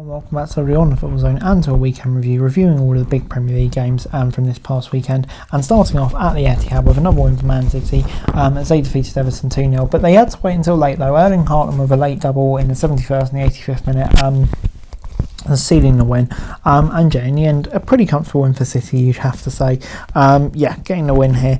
Welcome back to the On the Football Zone and to a weekend review, reviewing all of the big Premier League games from this past weekend, and starting off at the Etihad with another win for Man City as they defeated Everton 2-0, but they had to wait until late though. Erling Haaland with a late double in the 71st and the 85th minute, sealing the win, and in the end a pretty comfortable win for City, you'd have to say. Getting the win here.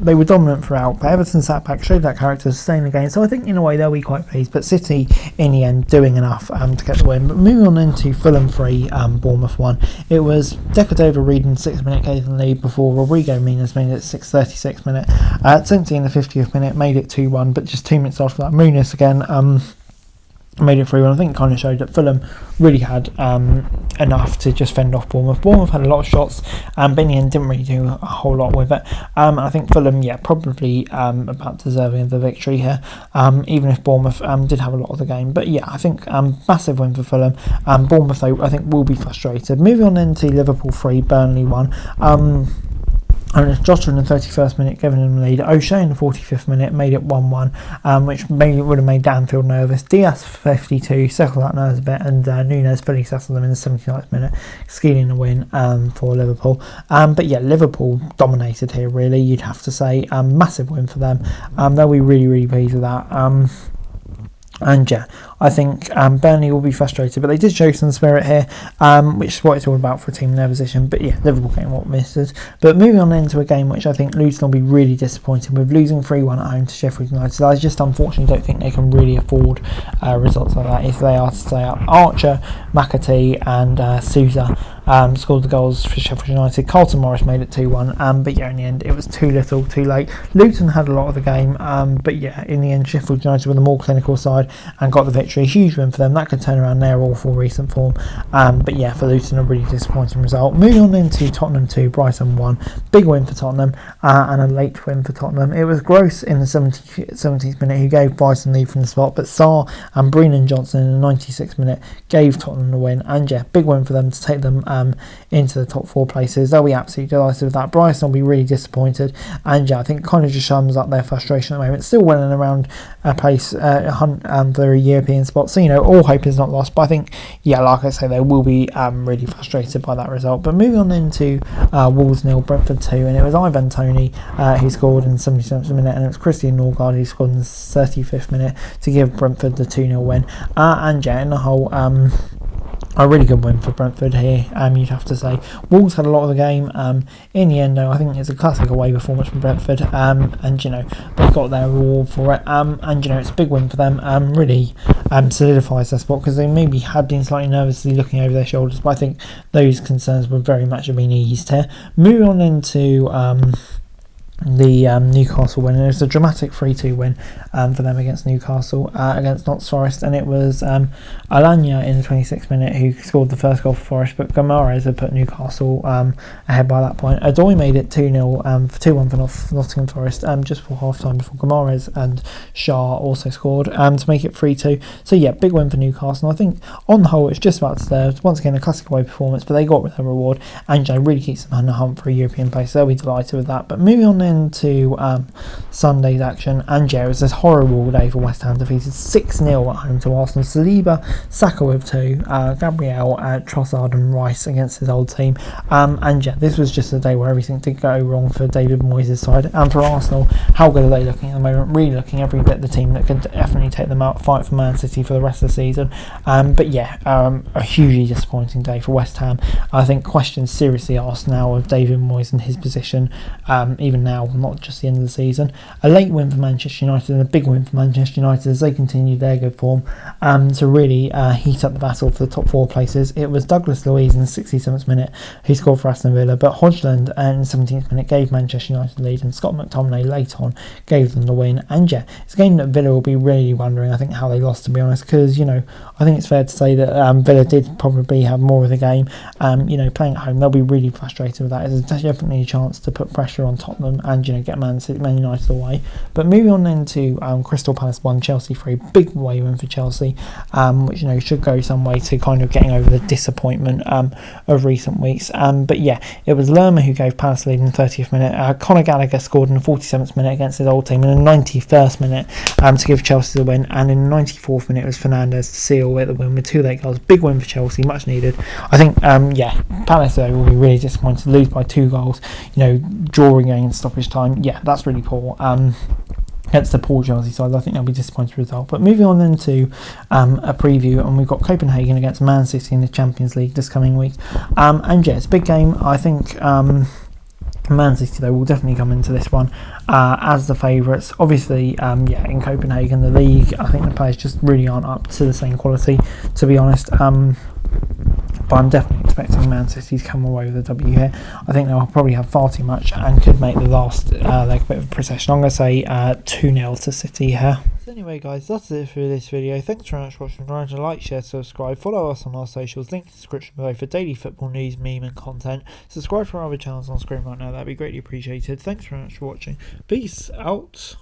They were dominant throughout, but Everton sat back, showed that character, sustained the game, so I think in a way they'll be quite pleased, but City in the end doing enough to get the win. But moving on into Fulham 3, Bournemouth 1, it was Decadova Reed in the 6th minute gave them the lead before Rodrigo Muniz made it 36th minute, Sensi in the 50th minute made it 2-1, but just 2 minutes after that Muniz again made it 3-1. I think it kind of showed that Fulham really had enough to just fend off Bournemouth. Bournemouth had a lot of shots, but in the end didn't really do a whole lot with it. I think Fulham, probably about deserving of the victory here, even if Bournemouth did have a lot of the game. But I think massive win for Fulham. Bournemouth, though, I think will be frustrated. Moving on into Liverpool 3, Burnley 1. Jota in the 31st minute giving them the lead. O'Shea in the 45th minute made it 1-1, which would have made Danfield nervous. Diaz 52 settled that nerves a bit, and Nunez fully settled them in the 79th minute, scaling the win for Liverpool. Liverpool dominated here, really, you'd have to say. Massive win for them. They'll be really, really pleased with that. I think Burnley will be frustrated, but they did show some spirit here, which is what it's all about for a team in their position. But Liverpool getting what misses. But moving on into a game which I think Luton will be really disappointed with, losing 3-1 at home to Sheffield United. I just unfortunately don't think they can really afford results like that if they are to stay up. Archer, McAtee and Sousa scored the goals for Sheffield United. Carlton Morris made it 2-1, but in the end it was too little, too late. Luton had a lot of the game, but in the end Sheffield United were the more clinical side and got the victory. A huge win for them. That could turn around their awful recent form. For Luton, a really disappointing result. Moving on into Tottenham 2, Brighton 1. Big win for Tottenham, and a late win for Tottenham. It was Gross in the 70th minute who gave Brighton lead from the spot, but Sarr and Brennan Johnson in the 96th minute gave Tottenham the win. And big win for them to take them into the top 4 places. They'll be absolutely delighted with that. Brighton will be really disappointed, and I think kind of just sums up their frustration at the moment. Still winning around a place hunt for a European spot, so all hope is not lost. But I think like I say, they will be really frustrated by that result. But moving on into Wolves 0, Brentford 2, and it was Ivan Toney who scored in the 77th minute, and it was Christian Norgard who scored in the 35th minute to give Brentford the 2-0 win. In the whole, a really good win for Brentford here, you'd have to say. Wolves had a lot of the game. In the end, though, I think it's a classic away performance from Brentford, they got their reward for it. It's a big win for them. Really solidifies their spot, because they maybe had been slightly nervously looking over their shoulders, but I think those concerns would very much have been eased here. Moving on into the Newcastle win, and it was a dramatic 3-2 win for them against Newcastle, against Notts Forest, and it was Alanya in the 26th minute who scored the first goal for Forest, but Gomares had put Newcastle ahead by that point. Odoi made it 2-0 2-1 for Nottingham Forest just before half time, before Gomares and Shah also scored to make it 3-2. So big win for Newcastle. I think on the whole it's just about deserved. Once again, a classic away performance, but they got their reward, and really keeps them on the hunt for a European place, so they'll be delighted with that. But moving on into Sunday's action, and it was this horrible day for West Ham, defeated 6-0 at home to Arsenal. Saliba, Saka with 2, Gabriel, Trossard and Rice against his old team, this was just a day where everything did go wrong for David Moyes' side. And for Arsenal, how good are they looking at the moment? Really looking every bit the team that could definitely take them out, fight for Man City for the rest of the season. A hugely disappointing day for West Ham. I think questions seriously asked now of David Moyes and his position, even now, not just the end of the season. A late win for Manchester United, and a big win for Manchester United as they continued their good form to really heat up the battle for the top 4 places. It was Douglas Luiz in the 67th minute who scored for Aston Villa, but Hodgland in the 17th minute gave Manchester United the lead, and Scott McTominay late on gave them the win. And it's a game that Villa will be really wondering, I think, how they lost, to be honest, because I think it's fair to say that Villa did probably have more of the game. Playing at home, they'll be really frustrated with that. There's definitely a chance to put pressure on Tottenham and get Man United away. But moving on then to Crystal Palace 1, Chelsea 3, big away win for Chelsea, which should go some way to kind of getting over the disappointment of recent weeks. But yeah, it was Lerma who gave Palace the lead in the 30th minute. Conor Gallagher scored in the 47th minute against his old team in the 91st minute to give Chelsea the win, and in the 94th minute it was Fernandes to seal the win with 2 late goals. Big win for Chelsea, much needed. I think Palace though will be really disappointed to lose by 2 goals, drawing in stoppage time. Yeah, that's really poor. Against the poor Chelsea side, I think they'll be disappointed with the result. But moving on then to a preview, and we've got Copenhagen against Man City in the Champions League this coming week. And yeah, it's a big game. I think Man City though will definitely come into this one as the favourites. Obviously, in Copenhagen, the league, I think the players just really aren't up to the same quality, to be honest. But I'm definitely expecting Man City to come away with a W here. I think they'll probably have far too much and could make the last leg a bit of a procession. I'm going to say 2-0 to City here. So anyway guys, that's it for this video. Thanks very much for watching. Remember to like, share, subscribe, follow us on our socials, link in the description below for daily football news, meme and content. Subscribe for our other channels on screen right now, that'd be greatly appreciated. Thanks very much for watching. Peace out.